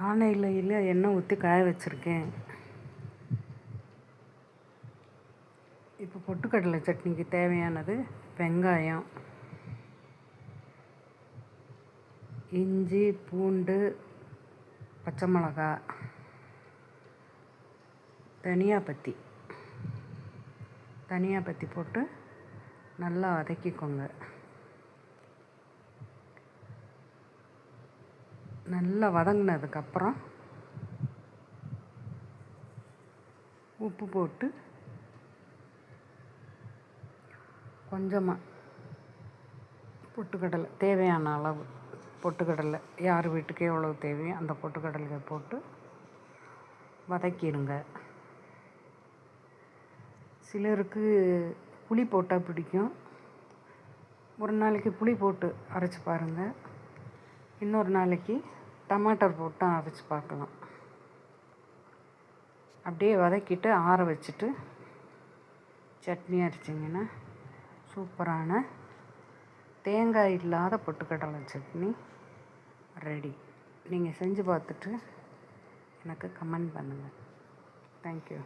வாணலியில் எண்ணெய் ஊற்றி காய வச்சுருக்கேன். இப்போ பொட்டுக்கடலை சட்னிக்கு தேவையானது வெங்காயம், இஞ்சி, பூண்டு, பச்சை மிளகாய், தனியா பத்தி போட்டு நல்லா வதக்கிக்கோங்க. நல்லா வதங்கினதுக்கப்புறம் உப்பு போட்டு கொஞ்சமாக பொட்டுக்கடலை தேவையான அளவு பொட்டுக்கடலை யார் வீட்டுக்கு எவ்வளோ தேவையோ அந்த பொட்டுக்கடலையை போட்டு வதக்கிடுங்க. சிலருக்கு புளி போட்டால் பிடிக்கும். ஒரு நாளைக்கு புளி போட்டு அரைச்சி பாருங்கள். இன்னொரு நாளைக்கு டமாட்டர் போட்டு அரைச்சி பார்க்கலாம். அப்படியே வதக்கிட்டு ஆற வச்சுட்டு சட்னி அரைச்சிங்கன்னா சூப்பரான தேங்காய் இல்லாத பொட்டுக்கடலை சட்னி ரெடி. நீங்கள் செஞ்சு பார்த்துட்டு எனக்கு கமெண்ட் பண்ணுங்கள். தேங்க்யூ.